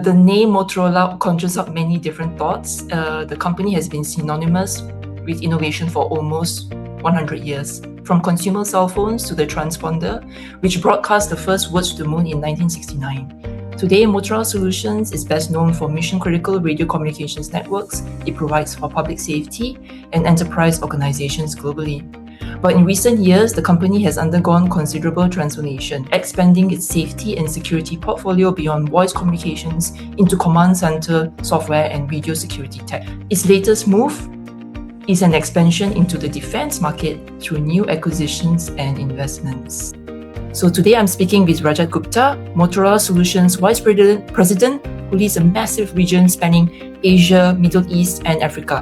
The name Motorola conjures up many different thoughts. The company has been synonymous with innovation for almost 100 years, from consumer cell phones to the transponder, which broadcast the first words to the moon in 1969. Today, Motorola Solutions is best known for mission-critical radio communications networks it provides for public safety and enterprise organizations globally. But in recent years, the company has undergone considerable transformation, expanding its safety and security portfolio beyond voice communications into command center, software, and video security tech. Its latest move is an expansion into the defense market through new acquisitions and investments. So today I'm speaking with Rajat Gupta, Motorola Solutions Vice President, who leads a massive region spanning Asia, Middle East, and Africa,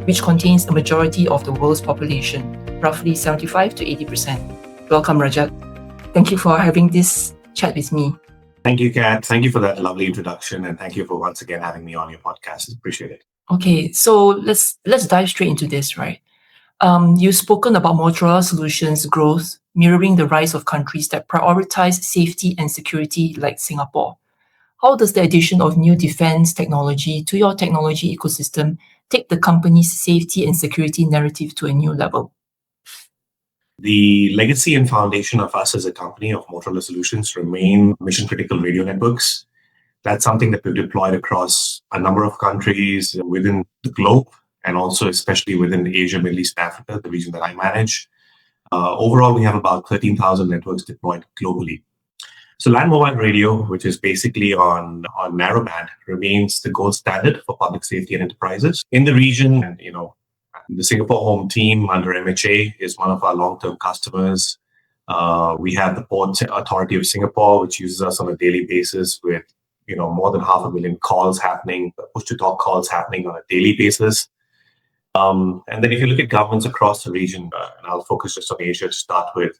which contains a majority of the world's population, roughly 75 to 80%. Welcome, Rajat. Thank you for having this chat with me. Thank you, Kat. Thank you for that lovely introduction, and thank you for once again having me on your podcast. Appreciate it. Okay, so let's dive straight into this, right? You've spoken about Motorola Solutions' growth mirroring the rise of countries that prioritize safety and security like Singapore. How does the addition of new defense technology to your technology ecosystem take the company's safety and security narrative to a new level? The legacy and foundation of us as a company of Motorola Solutions remain mission-critical radio networks. That's something that we've deployed across a number of countries within the globe, and also especially within Asia, Middle East, and Africa, the region that I manage. Overall, we have about 13,000 networks deployed globally. So land mobile radio, which is basically on narrowband, remains the gold standard for public safety and enterprises. In the region, the Singapore home team under MHA is one of our long-term customers. We have the Port Authority of Singapore, which uses us on a daily basis with more than 500,000 calls happening, push-to-talk calls happening on a daily basis. And then if you look at governments across the region, and I'll focus just on Asia to start with,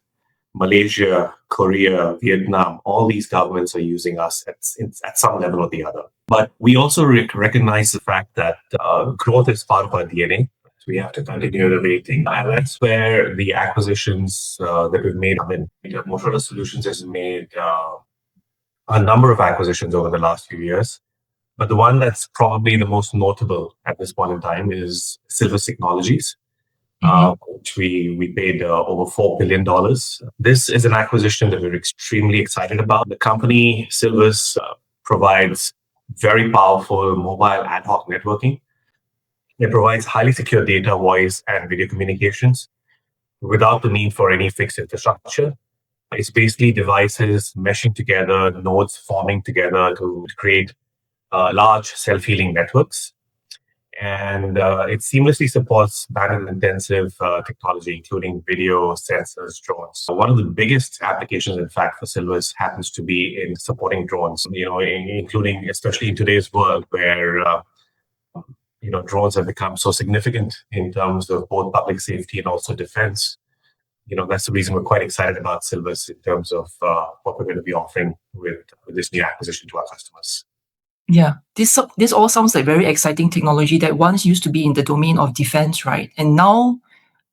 Malaysia, Korea, Vietnam, all these governments are using us at some level or the other. But we also recognize the fact that growth is part of our DNA. So we have to continue innovating. And that's where the acquisitions that we've made come in. Motorola Solutions has made a number of acquisitions over the last few years. But the one that's probably the most notable at this point in time is Silvus Technologies, which we paid over $4 billion. This is an acquisition that we're extremely excited about. The company, Silvus, provides very powerful mobile ad hoc networking. It provides highly secure data, voice, and video communications without the need for any fixed infrastructure. It's basically devices meshing together, nodes forming together to create large self-healing networks. And it seamlessly supports bandwidth-intensive technology, including video, sensors, drones. One of the biggest applications, in fact, for Silvus happens to be in supporting drones, including especially in today's world where drones have become so significant in terms of both public safety and also defense. That's the reason we're quite excited about Silvus in terms of what we're going to be offering with this new acquisition to our customers. Yeah, this all sounds like very exciting technology that once used to be in the domain of defense, right? And now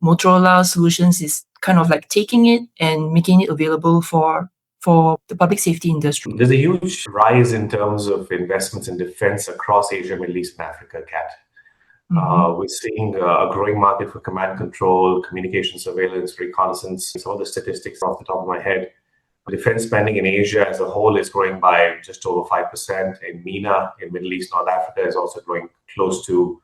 Motorola Solutions is kind of like taking it and making it available for the public safety industry. There's a huge rise in terms of investments in defense across Asia, Middle East, and Africa, Kat. We're seeing a growing market for command control, communication surveillance, reconnaissance. Some of the statistics off the top of my head. Defense spending in Asia as a whole is growing by just over 5%. In MENA, in Middle East, North Africa, is also growing close to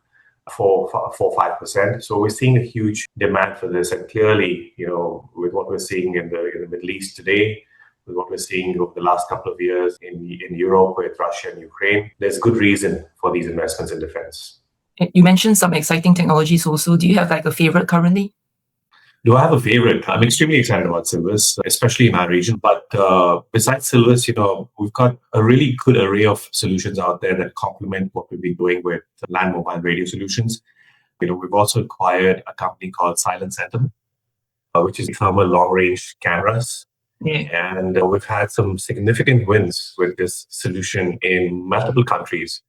4-5%. So we're seeing a huge demand for this. And clearly, with what we're seeing in the Middle East today, with what we're seeing over the last couple of years in Europe with Russia and Ukraine, there's good reason for these investments in defense. You mentioned some exciting technologies also. Do you have like a favorite currently? Do I have a favorite? I'm extremely excited about Silvus, especially in our region. But besides Silvus, we've got a really good array of solutions out there that complement what we've been doing with land mobile radio solutions. We've also acquired a company called Silent Sentinel, which is thermal long-range cameras. Yeah. And we've had some significant wins with this solution in multiple countries.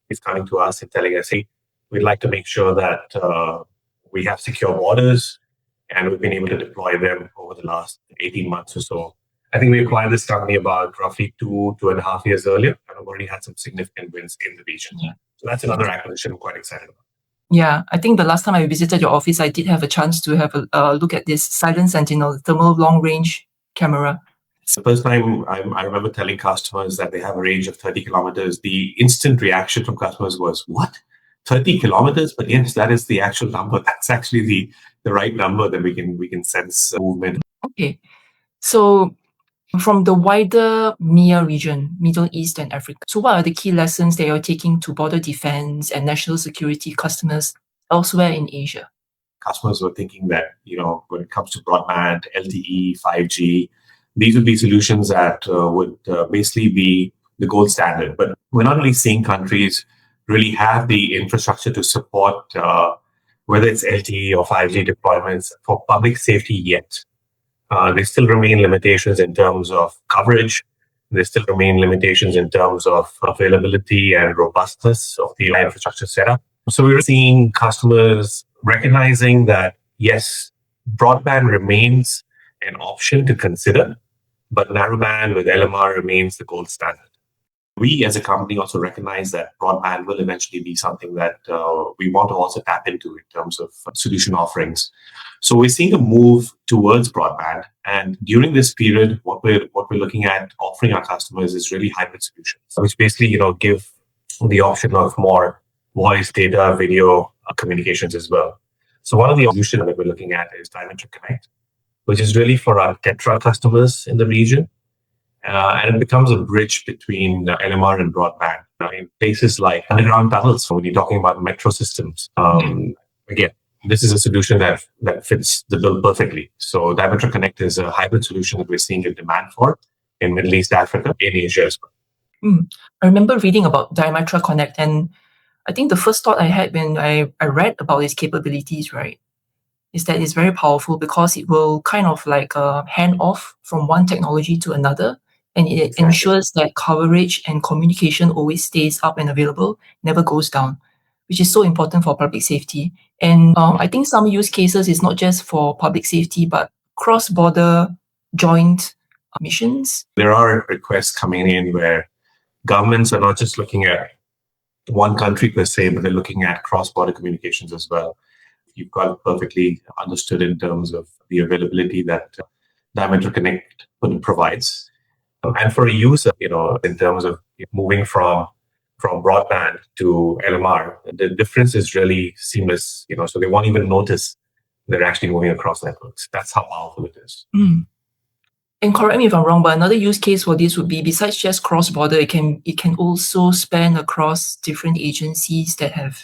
It's coming to us and telling us, hey, we'd like to make sure that we have secure borders. And we've been able to deploy them over the last 18 months or so I think we acquired this company about roughly 2.5 years earlier, and have already had some significant wins in the region. Yeah. So that's another acquisition I'm quite excited about. Yeah, I think the last time I visited your office, I did have a chance to have a look at this Silent Sentinel thermal long range camera. The first time I remember telling customers that they have a range of 30 kilometers, the instant reaction from customers was, what? 30 kilometers? But yes, that is the actual number. That's actually the right number that we can sense movement. Okay. So from the wider MEA region, Middle East and Africa, so what are the key lessons that you're taking to border defense and national security customers elsewhere in Asia? Customers were thinking that, when it comes to broadband, LTE, 5G, these would be solutions that would basically be the gold standard. But we're not really seeing countries really have the infrastructure to support whether it's LTE or 5G deployments for public safety yet. There still remain limitations in terms of coverage. There still remain limitations in terms of availability and robustness of the infrastructure setup. So we're seeing customers recognizing that, yes, broadband remains an option to consider, but narrowband with LMR remains the gold standard. We as a company also recognize that broadband will eventually be something that we want to also tap into in terms of solution offerings. So we're seeing a move towards broadband. And during this period, what we're looking at offering our customers is really hybrid solutions, which basically, give the option of more voice, data, video communications as well. So one of the solutions that we're looking at is Diametric Connect, which is really for our Tetra customers in the region. And it becomes a bridge between LMR and broadband in places like underground tunnels. So when you're talking about metro systems, again, this is a solution that fits the bill perfectly. So Diametric Connect is a hybrid solution that we're seeing a demand for in Middle East, Africa, in Asia as well. I remember reading about Diametric Connect, and I think the first thought I had when I read about its capabilities, right, is that it's very powerful because it will kind of like hand off from one technology to another. And it ensures that coverage and communication always stays up and available, never goes down, which is so important for public safety. And I think some use cases is not just for public safety, but cross-border joint missions. There are requests coming in where governments are not just looking at one country per se, but they're looking at cross-border communications as well. You've got it perfectly understood in terms of the availability that Diametric Connect provides. And for a user, in terms of moving from broadband to LMR, the difference is really seamless, so they won't even notice they're actually moving across networks. That's how powerful it is. And correct me if I'm wrong, but another use case for this would be, besides just cross-border, it can also span across different agencies that have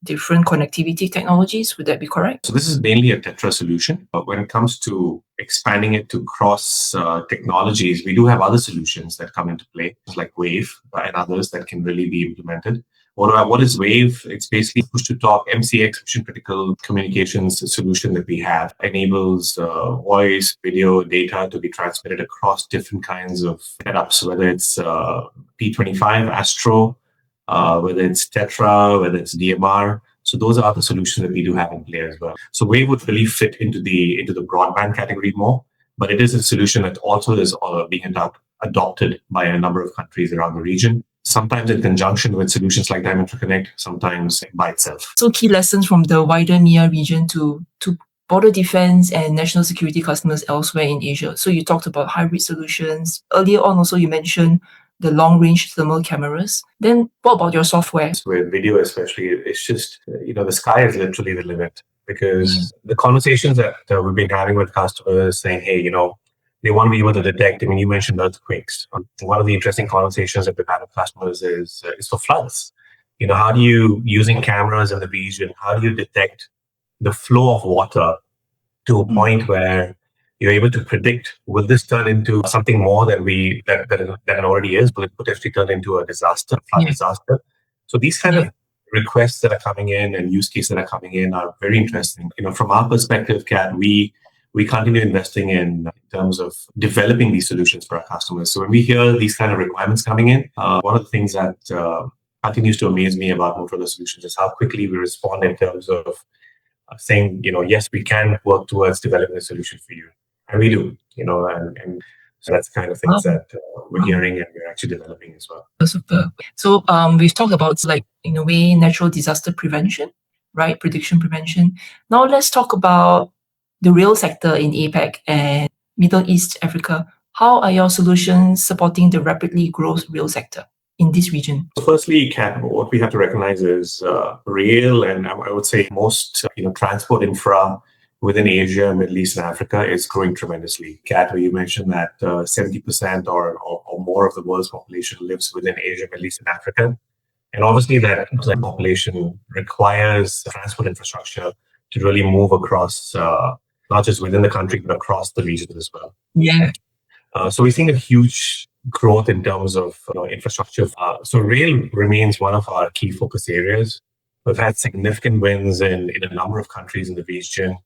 different connectivity technologies. Would that be correct? So this is mainly a Tetra solution. But when it comes to expanding it to cross technologies, we do have other solutions that come into play, like Wave and others that can really be implemented. What is Wave? It's basically push-to-talk MCX, mission-critical communications solution that we have. Enables voice, video, data to be transmitted across different kinds of setups, whether it's P25, Astro, whether it's Tetra, whether it's DMR. So those are the solutions that we do have in play as well. So Wave would really fit into the broadband category more, but it is a solution that also is being adopted by a number of countries around the region. Sometimes in conjunction with solutions like Diametric Connect, sometimes by itself. So key lessons from the wider MEA region to border defense and national security customers elsewhere in Asia. So you talked about hybrid solutions. Earlier on also you mentioned the long-range thermal cameras. Then what about your software? With video especially, it's just, the sky is literally the limit, because the conversations that we've been having with customers saying, hey, they want to be able to detect. I mean, you mentioned earthquakes. One of the interesting conversations that we've had with customers is for floods. How do you, using cameras in the region, how do you detect the flow of water to a point where you're able to predict, will this turn into something more than it already is? Will it potentially turn into a disaster, flood disaster? So these kind of requests that are coming in and use cases that are coming in are very interesting. From our perspective, Kat, we continue investing in terms of developing these solutions for our customers. So when we hear these kind of requirements coming in, one of the things that continues to amaze me about Motorola Solutions is how quickly we respond in terms of saying, yes, we can work towards developing a solution for you. And we do, and So that's the kind of things that we're hearing and we're actually developing as well. Super. So we've talked about, like, in a way, natural disaster prevention, right? Prediction prevention. Now let's talk about the rail sector in APAC and Middle East Africa. How are your solutions supporting the rapidly growing rail sector in this region? Firstly, what we have to recognize is rail, and I would say most transport infra within Asia, Middle East, and Africa is growing tremendously. Kat, you mentioned that 70% or more of the world's population lives within Asia, Middle East, and Africa. And obviously that population requires transport infrastructure to really move across, not just within the country, but across the region as well. Yeah. So we're seeing a huge growth in terms of infrastructure. So rail remains one of our key focus areas. We've had significant wins in a number of countries in the region,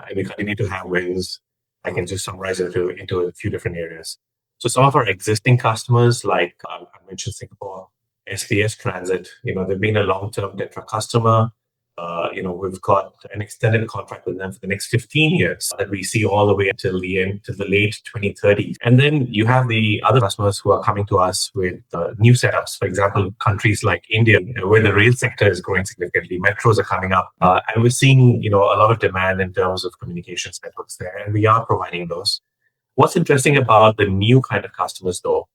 and we continue to have wins. I can just summarize it into a few different areas. So some of our existing customers, like I mentioned Singapore, SPS Transit, they've been a long-term Tetra customer. We've got an extended contract with them for the next 15 years that we see all the way until the late 2030s. And then you have the other customers who are coming to us with new setups. For example, countries like India, where the rail sector is growing significantly. Metros are coming up. And we're seeing, a lot of demand in terms of communications networks there. And we are providing those. What's interesting about the new kind of customers, though,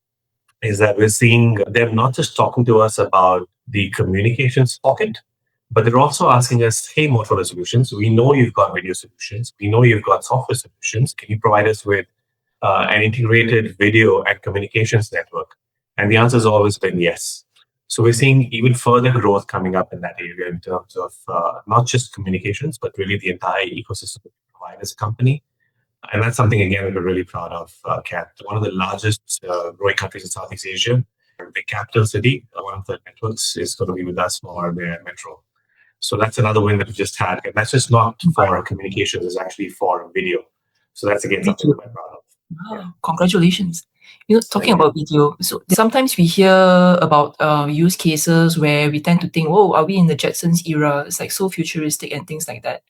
is that we're seeing them not just talking to us about the communications pocket, but they're also asking us, hey, Motorola Solutions, we know you've got video solutions. We know you've got software solutions. Can you provide us with an integrated video and communications network? And the answer has always been yes. So we're seeing even further growth coming up in that area in terms of not just communications, but really the entire ecosystem that we provide as a company. And that's something, again, that we're really proud of, Kat. One of the largest growing countries in Southeast Asia, the capital city, one of the networks is going to be with us for their metro. So that's another win that we just had. And that's just not for communications, it's actually for video. So that's, again, something that I'm proud of. Wow, yeah. Congratulations. Talking about video, so sometimes we hear about use cases where we tend to think, oh, are we in the Jetsons era? It's like so futuristic and things like that.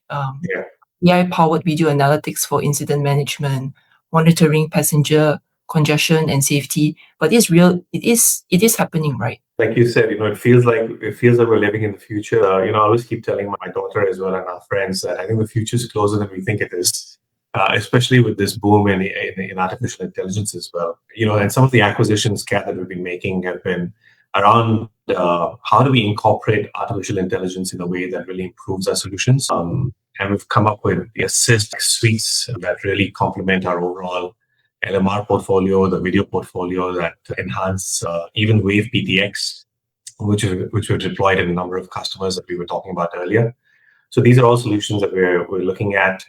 AI-powered video analytics for incident management, monitoring passenger congestion and safety. But it's real. It is happening, right? Like you said, it feels like we're living in the future. I always keep telling my daughter as well and our friends that I think the future is closer than we think it is, especially with this boom in artificial intelligence as well. And some of the acquisitions, Kat, that we've been making have been around how do we incorporate artificial intelligence in a way that really improves our solutions. And we've come up with the Assist suites that really complement our overall LMR portfolio, the video portfolio that enhance even Wave PTX, which were deployed in a number of customers that we were talking about earlier. So these are all solutions that we're looking at.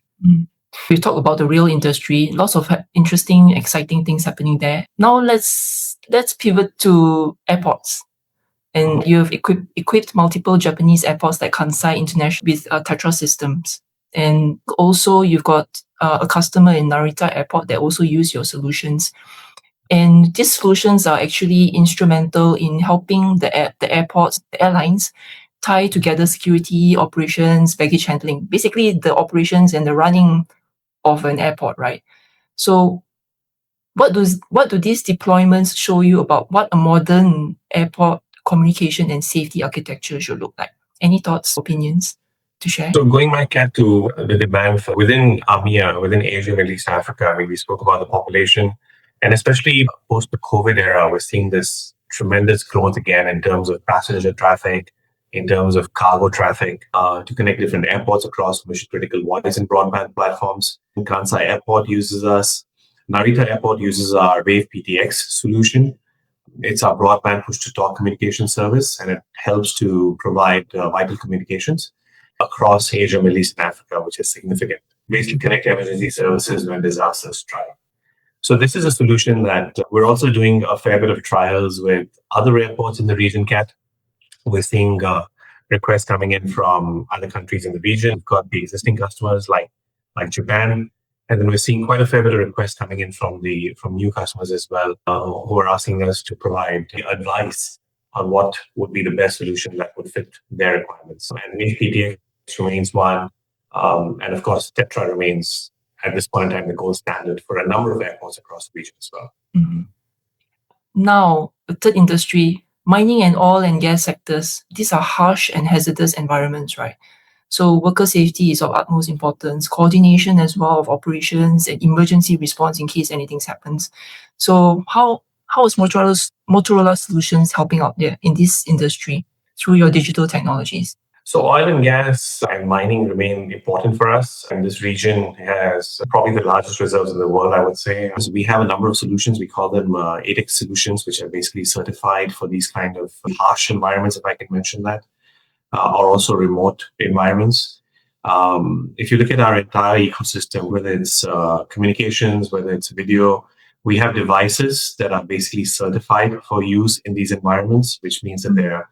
We've talked about the rail industry, lots of interesting, exciting things happening there. Now let's pivot to airports. And you've equipped multiple Japanese airports like Kansai International with Tetra systems. And also you've got a customer in Narita Airport that also use your solutions. And these solutions are actually instrumental in helping the airports, the airlines, tie together security, operations, baggage handling, basically the operations and the running of an airport, right? So what do these deployments show you about what a modern airport communication and safety architecture should look like? Any thoughts, opinions to share? So going back to the demand within AMEA, within Asia, Middle East, Africa, we spoke about the population, and especially post the COVID era, we're seeing this tremendous growth again in terms of passenger traffic, in terms of cargo traffic, to connect different airports across mission-critical voice and broadband platforms. Kansai Airport uses us. Narita Airport uses our Wave PTX solution. It's our broadband push-to-talk communication service, and it helps to provide vital communications across Asia, Middle East, and Africa, which is significant. Basically connect emergency services when disasters strike. So this is a solution that we're also doing a fair bit of trials with other airports in the region, Kat. We're seeing requests coming in from other countries in the region. We've got the existing customers like Japan. And then we're seeing quite a fair bit of requests coming in from new customers as well, who are asking us to provide advice on what would be the best solution that would fit their requirements. And PTX remains one. And of course, Tetra remains at this point in time, the gold standard for a number of airports across the region as well. Mm-hmm. Now, the third industry, mining and oil and gas sectors, these are harsh and hazardous environments, right? So worker safety is of utmost importance, coordination as well of operations and emergency response in case anything happens. So how is Motorola Solutions helping out there in this industry through your digital technologies? So oil and gas and mining remain important for us. And this region has probably the largest reserves in the world, I would say. So we have a number of solutions. We call them ATEX solutions, which are basically certified for these kind of harsh environments, if I can mention that, or also remote environments. If you look at our entire ecosystem, whether it's communications, whether it's video, we have devices that are basically certified for use in these environments, which means that they're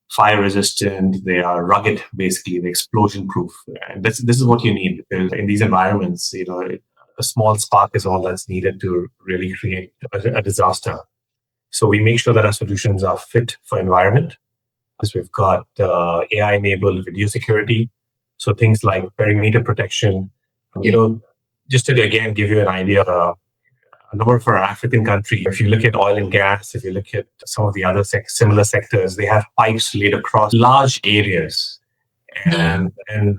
fire resistant, they are rugged, basically, they're explosion proof. And this is what you need, because in these environments, a small spark is all that's needed to really create a disaster. So we make sure that our solutions are fit for environment. Because we've got AI-enabled video security, so things like perimeter protection. Just to again give you an idea, a number of our African countries, if you look at oil and gas, if you look at some of the other similar sectors, they have pipes laid across large areas. And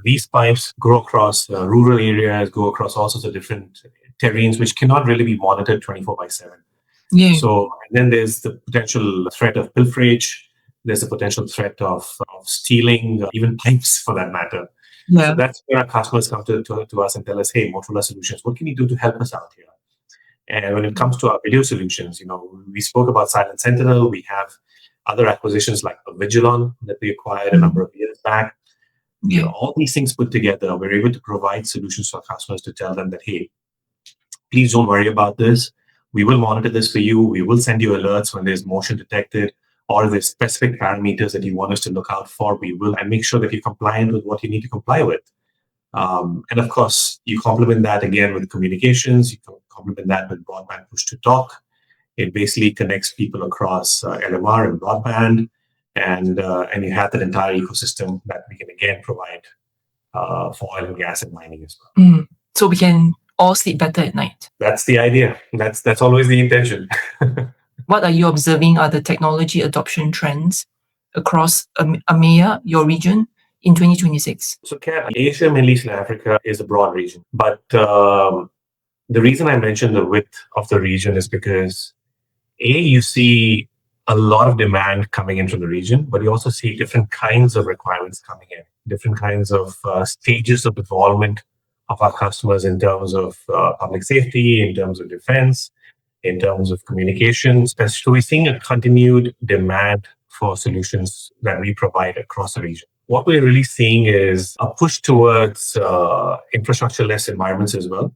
these pipes go across rural areas, go across all sorts of different terrains, which cannot really be monitored 24/7. Yeah. So then there's the potential threat of pilferage. There's a potential threat of stealing, even pipes for that matter. Yeah. So that's where our customers come to us and tell us, hey, Motorola Solutions, what can you do to help us out here? And when it comes to our video solutions, we spoke about Silent Sentinel. We have other acquisitions like Vigilon that we acquired a number of years back. Yeah. All these things put together, we're able to provide solutions for customers to tell them that, hey, please don't worry about this. We will monitor this for you. We will send you alerts when there's motion detected, or if there's specific parameters that you want us to look out for, we will, and make sure that you're compliant with what you need to comply with. And of course, you complement that again with communications. You complement that with broadband push to talk. It basically connects people across LMR and broadband, and you have that entire ecosystem that we can again provide for oil and gas and mining as well. So we can all sleep better at night. That's the idea. That's always the intention. What are you observing are the technology adoption trends across AMEA, your region, in 2026? So, Asia, Middle East, and Africa is a broad region. But the reason I mentioned the width of the region is because, you see a lot of demand coming in from the region, but you also see different kinds of requirements coming in, different kinds of stages of involvement of our customers in terms of public safety, in terms of defense, in terms of communications. So we're seeing a continued demand for solutions that we provide across the region. What we're really seeing is a push towards infrastructure-less environments as well.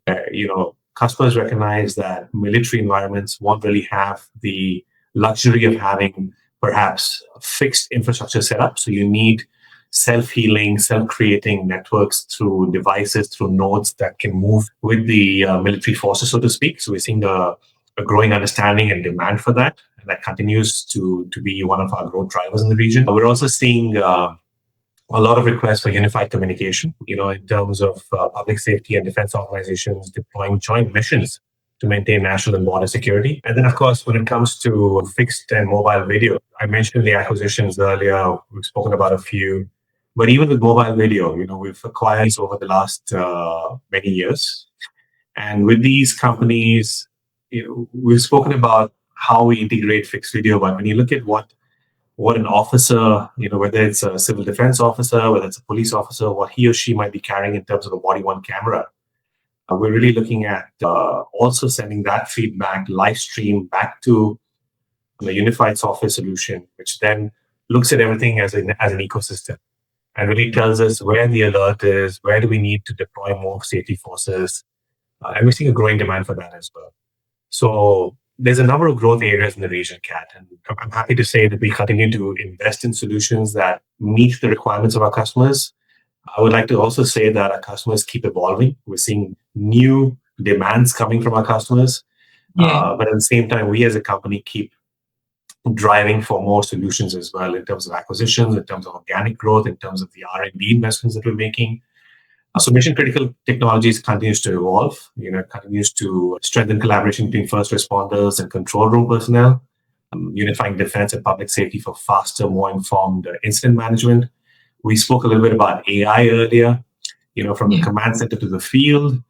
Customers recognize that military environments won't really have the luxury of having perhaps a fixed infrastructure setup. So you need self-healing, self-creating networks through devices, through nodes that can move with the military forces, so to speak. So we're seeing a growing understanding and demand for that. And that continues to be one of our growth drivers in the region. We're also seeing a lot of requests for unified communication, in terms of public safety and defense organizations deploying joint missions to maintain national and border security. And then, of course, when it comes to fixed and mobile video, I mentioned the acquisitions earlier. We've spoken about a few. But even with mobile video, we've acquired these over the last many years. And with these companies, we've spoken about how we integrate fixed video. But when you look at what an officer, whether it's a civil defense officer, whether it's a police officer, what he or she might be carrying in terms of a body-worn camera, we're really looking at also sending that feedback live stream back to the unified software solution, which then looks at everything as an ecosystem and really tells us where the alert is, where do we need to deploy more safety forces. And we're seeing a growing demand for that as well. So there's a number of growth areas in the region, Kat, and I'm happy to say that we continue to invest in solutions that meet the requirements of our customers. I would like to also say that our customers keep evolving. We're seeing new demands coming from our customers. Yeah. But at the same time, we as a company keep driving for more solutions as well in terms of acquisitions, in terms of organic growth, in terms of the R&D investments that we're making. So mission critical technologies continues to evolve, continues to strengthen collaboration between first responders and control room personnel, unifying defense and public safety for faster, more informed incident management. We spoke a little bit about AI earlier, from the command center to the field.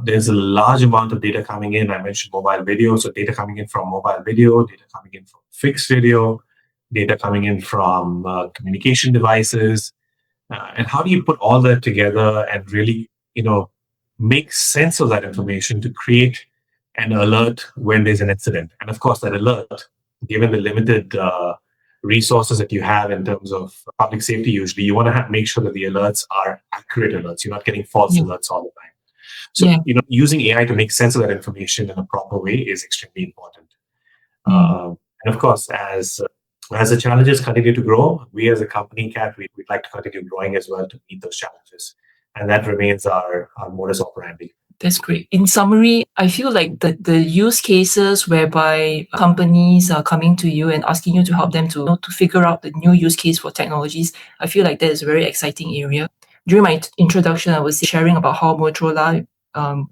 There's a large amount of data coming in. I mentioned mobile video, so data coming in from mobile video, data coming in from fixed video, data coming in from communication devices. And how do you put all that together and really, make sense of that information to create an alert when there's an incident? And of course, that alert, given the limited resources that you have in terms of public safety, usually you want to make sure that the alerts are accurate alerts. You're not getting false alerts all the time. So, using AI to make sense of that information in a proper way is extremely important. And of course, as the challenges continue to grow, we as a company, Kat, we'd like to continue growing as well to meet those challenges. And that remains our modus operandi. That's great. In summary, I feel like the use cases whereby companies are coming to you and asking you to help them to figure out the new use case for technologies, I feel like that is a very exciting area. During my introduction, I was sharing about how Motorola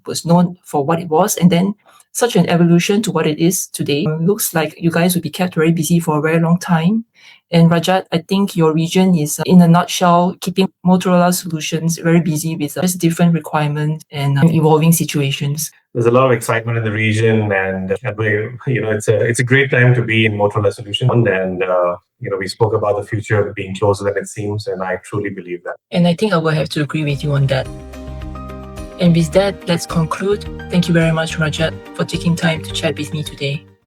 was known for what it was, and then such an evolution to what it is today. Looks like you guys will be kept very busy for a very long time. And Rajat, I think your region is, in a nutshell, keeping Motorola Solutions very busy with just different requirements and evolving situations. There's a lot of excitement in the region, and it's a great time to be in Motorola Solutions. And we spoke about the future being closer than it seems, and I truly believe that. And I think I will have to agree with you on that. And with that, let's conclude. Thank you very much, Rajat, for taking time to chat with me today.